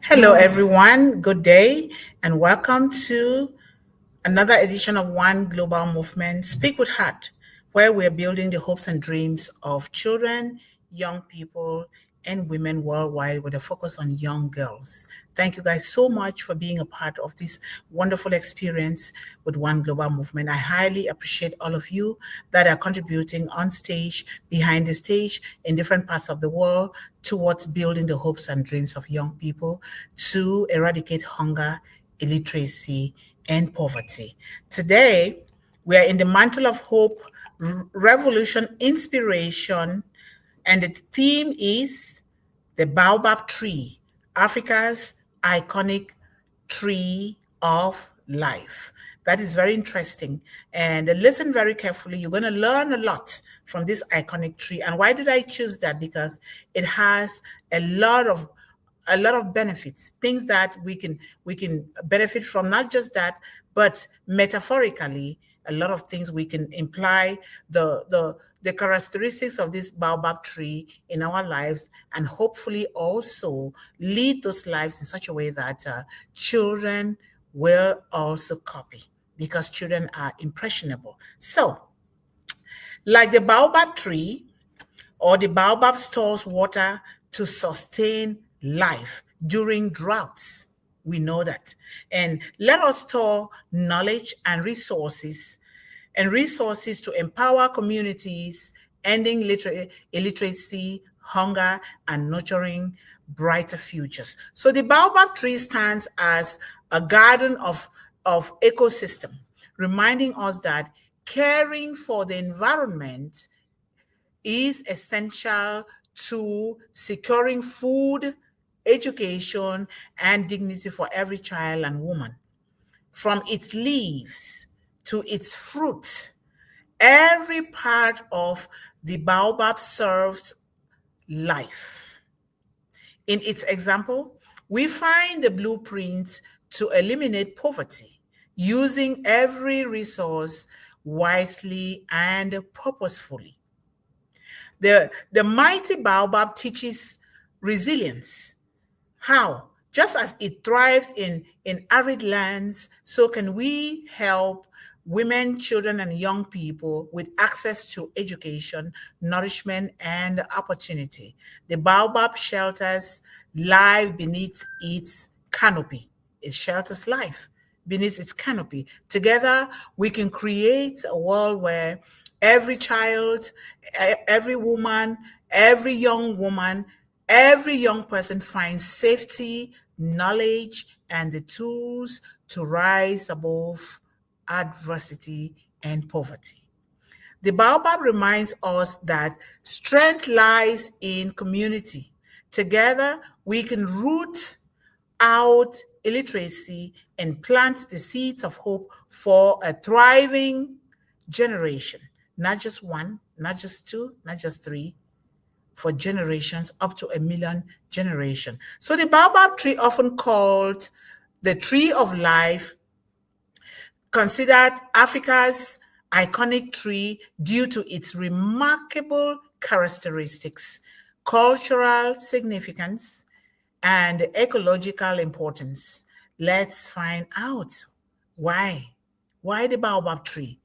Hello, everyone. Good day, and welcome to another edition of One Global Movement Speak with Heart, where we're building the hopes and dreams of children, young people, and women worldwide with a focus on young girls. Thank you guys so much for being a part of this wonderful experience with One Global Movement. I highly appreciate all of you that are contributing on stage, behind the stage, in different parts of the world towards building the hopes and dreams of young people to eradicate hunger, illiteracy, and poverty. Today, we are in the mantle of hope, revolution, inspiration, and the theme is the baobab tree, Africa's iconic tree of life. That is very interesting. And listen very carefully. You're going to learn a lot from this iconic tree. And why did I choose that? Because it has a lot of benefits, things that we can benefit from, not just that, but metaphorically, a lot of things we can imply the characteristics of this baobab tree in our lives, and hopefully also lead those lives in such a way that children will also copy, because children are impressionable. So, like the baobab tree, or the baobab stores water to sustain life during droughts. We know that. And let us store knowledge and resources to empower communities, ending illiteracy, hunger, and nurturing brighter futures. So the baobab tree stands as a garden of ecosystem, reminding us that caring for the environment is essential to securing food, education, and dignity for every child and woman. From its leaves to its fruit, every part of the baobab serves life. In its example, we find the blueprint to eliminate poverty, using every resource wisely and purposefully. The mighty baobab teaches resilience. How? Just as it thrives in arid lands, so can we help women, children, and young people with access to education, nourishment, and opportunity. The baobab shelters life beneath its canopy. It shelters life beneath its canopy. Together, we can create a world where every child, every woman, every young person finds safety, knowledge, and the tools to rise above adversity and poverty. The baobab reminds us that strength lies in community. Together, we can root out illiteracy and plant the seeds of hope for a thriving generation. Not just one, not just two, not just three, for generations, up to 1 million generation. So the baobab tree, often called the tree of life, considered Africa's iconic tree due to its remarkable characteristics, cultural significance, and ecological importance. Let's find out why. Why the baobab tree?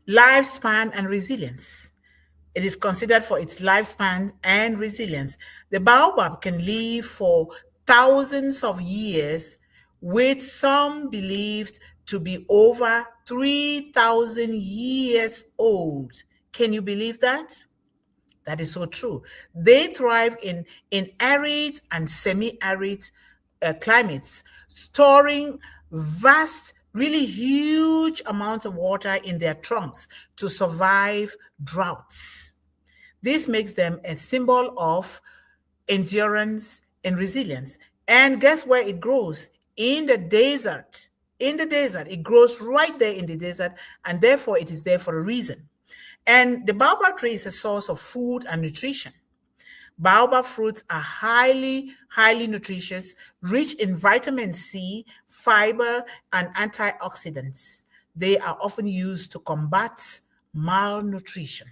Lifespan and resilience. It is considered for its lifespan and resilience. The baobab can live for thousands of years, with some believed to be over 3,000 years old. Can you believe that? That is so true. They thrive in arid and semi-arid climates, storing vast, really huge amounts of water in their trunks to survive droughts. This makes them a symbol of endurance and resilience. And guess where it grows? In the desert. In the desert. It grows right there in the desert, and therefore it is there for a reason. And the baobab tree is a source of food and nutrition. Baobab fruits are highly nutritious, rich in vitamin C, fiber, and antioxidants. They are often used to combat malnutrition.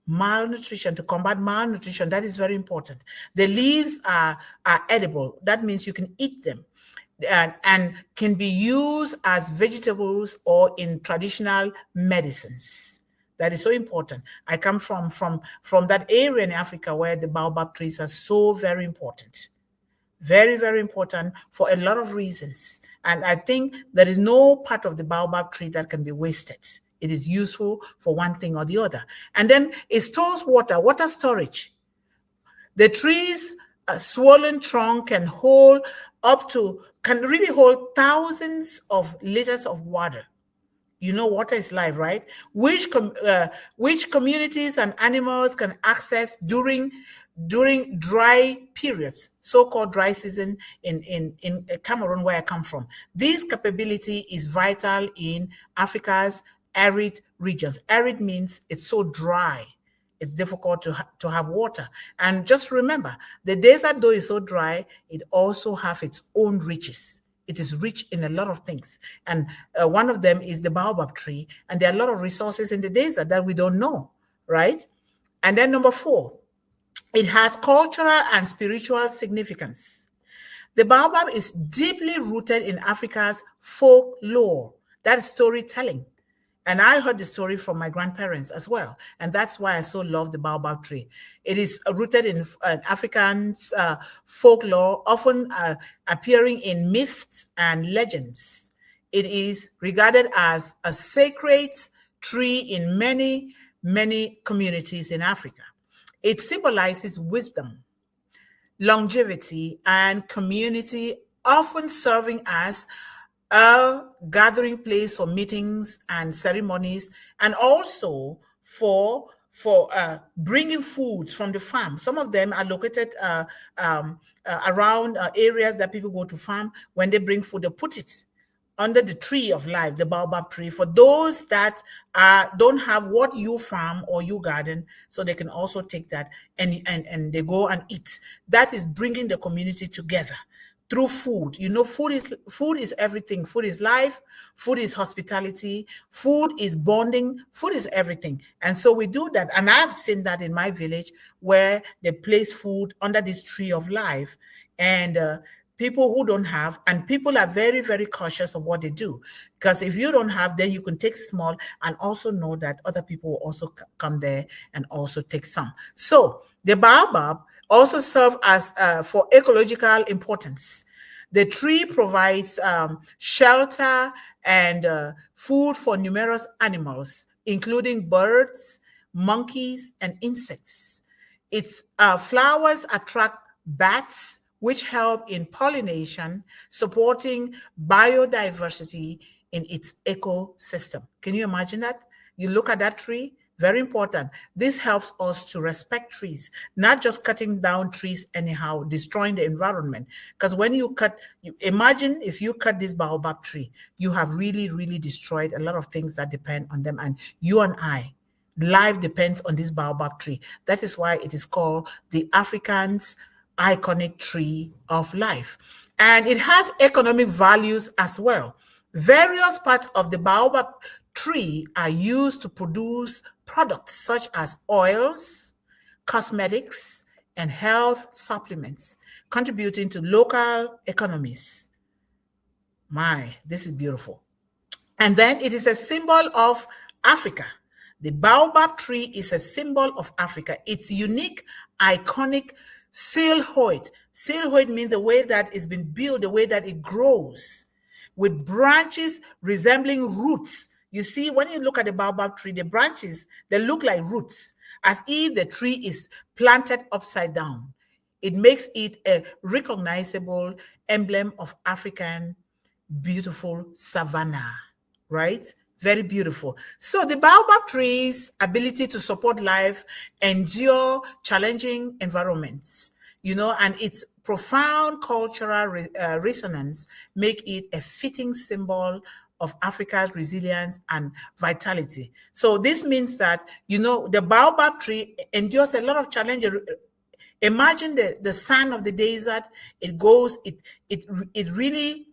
malnutrition, to combat malnutrition. That is very important. The leaves are edible. That means you can eat them. And can be used as vegetables or in traditional medicines. That is so important. I come from that area in Africa where the baobab trees are so very important. Very, very important for a lot of reasons. And I think there is no part of the baobab tree that can be wasted. It is useful for one thing or the other. And then it stores water storage. The tree's swollen trunk can really hold thousands of liters of water. You know, water is life, right? Which communities and animals can access during dry periods, so-called dry season in Cameroon, where I come from. This capability is vital in Africa's arid regions. Arid means it's so dry. It's difficult to have water. And just remember, the desert, though is so dry, it also has its own riches. It is rich in a lot of things. And one of them is the baobab tree. And there are a lot of resources in the desert that we don't know, right? And then number 4, it has cultural and spiritual significance. The baobab is deeply rooted in Africa's folklore. That's storytelling. And I heard the story from my grandparents as well. And that's why I so love the baobab tree. It is rooted in African folklore, often appearing in myths and legends. It is regarded as a sacred tree in many, many communities in Africa. It symbolizes wisdom, longevity, and community, often serving as a gathering place for meetings and ceremonies, and also for bringing foods from the farm. Some of them are located around areas that people go to farm. When they bring food, they put it under the tree of life, the baobab tree, for those that don't have what you farm or you garden, so they can also take that and they go and eat. That is bringing the community together through food. You know, food is everything. Food is life. Food is hospitality. Food is bonding. Food is everything. And so we do that. And I've seen that in my village where they place food under this tree of life. And people who don't have, and people are very, very cautious of what they do. Because if you don't have, then you can take small and also know that other people will also come there and also take some. So the baobab also serve as for ecological importance. The tree provides shelter and food for numerous animals, including birds, monkeys, and insects. Its flowers attract bats, which help in pollination, supporting biodiversity in its ecosystem. Can you imagine that? You look at that tree, very important. This helps us to respect trees, not just cutting down trees anyhow, destroying the environment. Because when you imagine if you cut this baobab tree, you have really, really destroyed a lot of things that depend on them. And you and I, life depends on this baobab tree. That is why it is called the African's iconic tree of life. And it has economic values as well. Various parts of the baobab tree are used to produce products such as oils, cosmetics, and health supplements, contributing to local economies. My, this is beautiful. And then it is a symbol of Africa. The baobab tree is a symbol of Africa. It's unique, iconic silhouette. Silhouette means the way that it's been built, the way that it grows, with branches resembling roots. You see, when you look at the baobab tree, the branches, they look like roots, as if the tree is planted upside down. It makes it a recognizable emblem of African beautiful savanna, right? Very beautiful. So the baobab tree's ability to support life, endure challenging environments, you know, and its profound cultural resonance make it a fitting symbol of Africa's resilience and vitality. So this means that, you know, the baobab tree endures a lot of challenges Imagine the sand of the desert. It goes, it really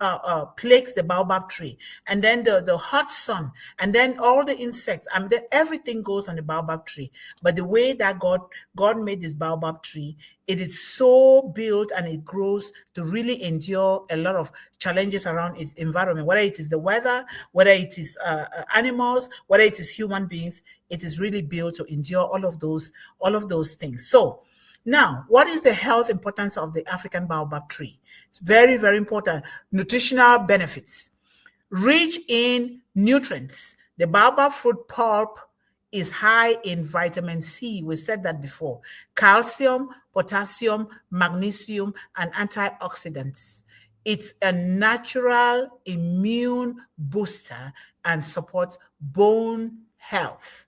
plagues the baobab tree, and then the hot sun, and then all the insects, and then everything goes on the baobab tree. But the way that God made this baobab tree, it is so built and it grows to really endure a lot of challenges around its environment, whether it is the weather, whether it is animals, whether it is human beings. It is really built to endure all of those things. So now, what is the health importance of the African baobab tree? It's very, very important. Nutritional benefits. Rich in nutrients. The baobab fruit pulp is high in vitamin C. We said that before. Calcium, potassium, magnesium, and antioxidants. It's a natural immune booster and supports bone health.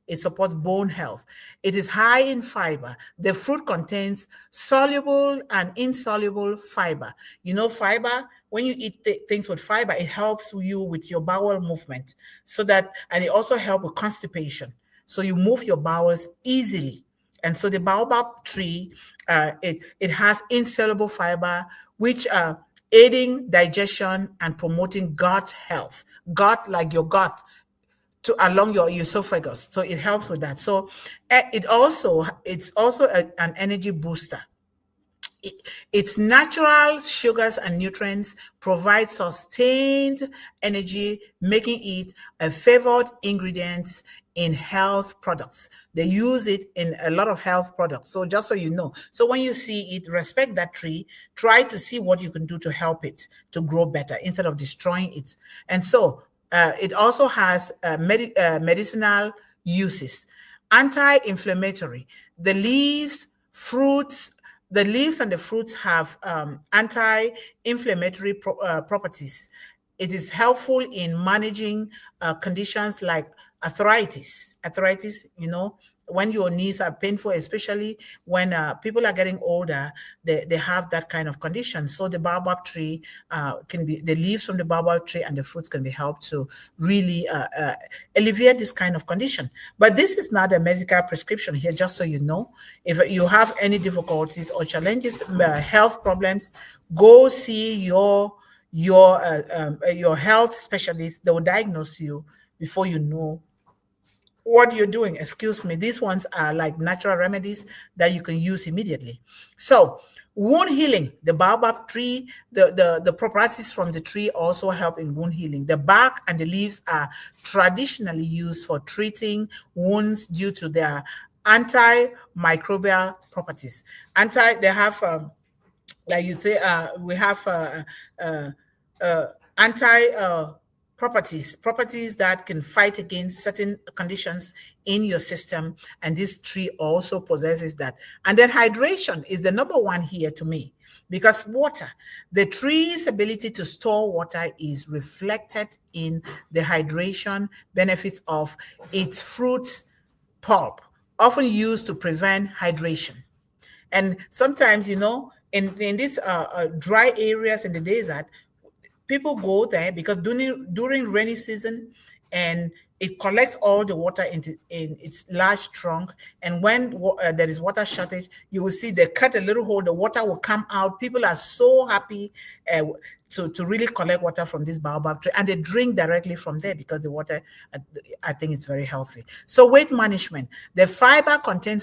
It supports bone health. It is high in fiber. The fruit contains soluble and insoluble fiber. You know, fiber, when you eat things with fiber, it helps you with your bowel movement. And it also helps with constipation. So you move your bowels easily. And so the baobab tree, it has insoluble fiber, which aiding digestion and promoting gut health. Gut, like your gut, along your esophagus, so it helps with that. So it's also an energy booster. Its natural sugars and nutrients provide sustained energy, making it a favored ingredient in health products. They use it in a lot of health products. So just so you know, so when you see it, respect that tree, try to see what you can do to help it to grow better instead of destroying it. And so it also has medicinal uses. Anti-inflammatory. The leaves and the fruits have anti-inflammatory properties. It is helpful in managing conditions like arthritis. Arthritis, you know, when your knees are painful, especially when people are getting older, they have that kind of condition. So the baobab tree the leaves from the baobab tree and the fruits can be helped to really alleviate this kind of condition. But this is not a medical prescription here, just so you know. If you have any difficulties or challenges, health problems, go see your health specialist. They will diagnose you before you know what you're doing. Excuse me. These ones are like natural remedies that you can use immediately. So wound healing. The baobab tree, the properties from the tree also help in wound healing. The bark and the leaves are traditionally used for treating wounds due to their antimicrobial properties. They have, like you say, we have properties that can fight against certain conditions in your system, and this tree also possesses that. And then hydration is the number one here to me, because water, the tree's ability to store water is reflected in the hydration benefits of its fruit pulp, often used to prevent hydration. And sometimes, you know, in these dry areas in the desert, people go there because during rainy season, and it collects all the water in its large trunk. And when there is water shortage, you will see they cut a little hole, the water will come out. People are so happy to really collect water from this baobab tree, and they drink directly from there because the water, I think, is very healthy. So weight management, the fiber content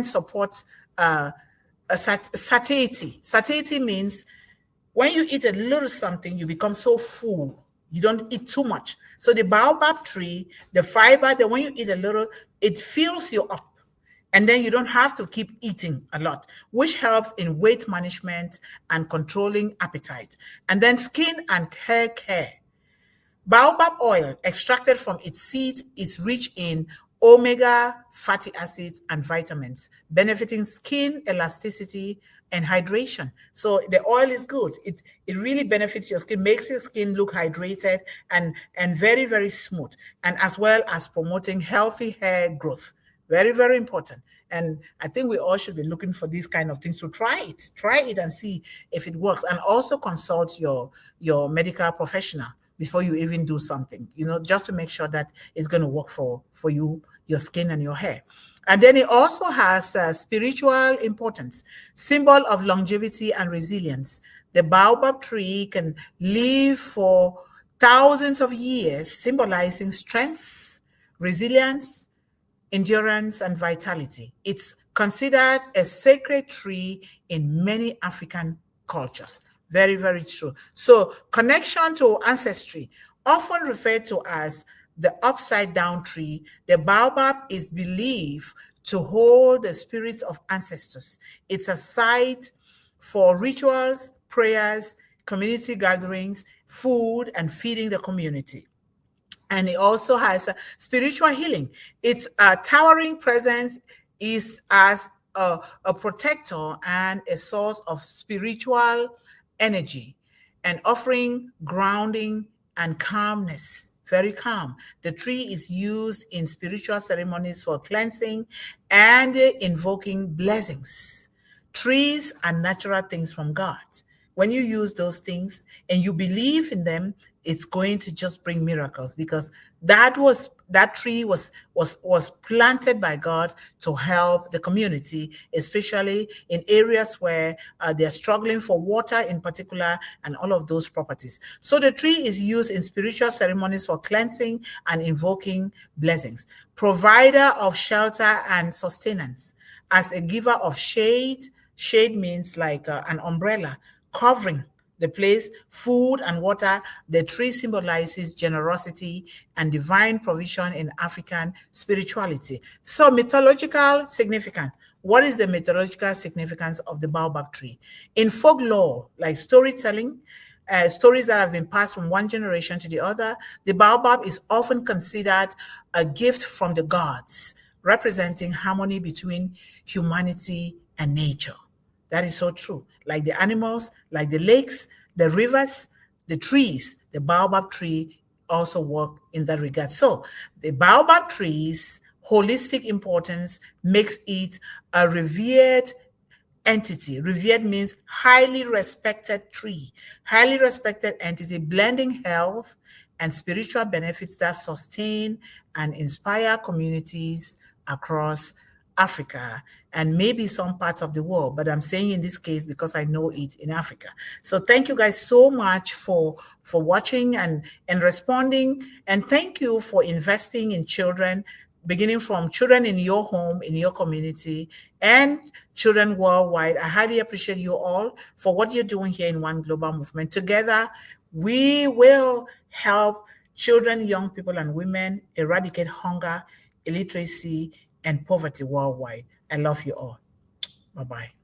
supports satiety. Satiety means when you eat a little something, you become so full. You don't eat too much. So the baobab tree, the fiber, that when you eat a little, it fills you up. And then you don't have to keep eating a lot, which helps in weight management and controlling appetite. And then skin and hair care. Baobab oil extracted from its seed is rich in omega fatty acids and vitamins, benefiting skin elasticity and hydration. So the oil is good. It really benefits your skin, makes your skin look hydrated and very, very smooth, and as well as promoting healthy hair growth. Very, very important. And I think we all should be looking for these kind of things to try it and see if it works, and also consult your medical professional before you even do something, you know, just to make sure that it's going to work for you, your skin and your hair. And then it also has spiritual importance, symbol of longevity and resilience. The baobab tree can live for thousands of years, symbolizing strength, resilience, endurance, and vitality. It's considered a sacred tree in many African cultures. Very, very true. So, connection to ancestry, often referred to as the upside down tree, the baobab is believed to hold the spirits of ancestors. It's a site for rituals, prayers, community gatherings, food, and feeding the community. And it also has spiritual healing. Its towering presence is as a protector and a source of spiritual energy, and offering grounding and calmness. Very calm. The tree is used in spiritual ceremonies for cleansing and invoking blessings. Trees are natural things from God. When you use those things and you believe in them, it's going to just bring miracles, because that tree was planted by God to help the community, especially in areas where they're struggling for water in particular, and all of those properties. So the tree is used in spiritual ceremonies for cleansing and invoking blessings, provider of shelter and sustenance, as a giver of shade. Shade means like an umbrella covering the place, food and water. The tree symbolizes generosity and divine provision in African spirituality. So, mythological significance. What is the mythological significance of the baobab tree? In folklore, like storytelling, stories that have been passed from one generation to the other, the baobab is often considered a gift from the gods, representing harmony between humanity and nature. That is so true. Like the animals, like the lakes, the rivers, the trees, the baobab tree also work in that regard. So the baobab tree's holistic importance makes it a revered entity. Revered means highly respected tree, highly respected entity, blending health and spiritual benefits that sustain and inspire communities across Africa and maybe some parts of the world, but I'm saying in this case because I know it in Africa. So thank you guys so much for watching and responding, and thank you for investing in children, beginning from children in your home, in your community, and children worldwide. I highly appreciate you all for what you're doing here in One Global Movement. Together, we will help children, young people, and women eradicate hunger, illiteracy, and poverty worldwide. I love you all. Bye-bye.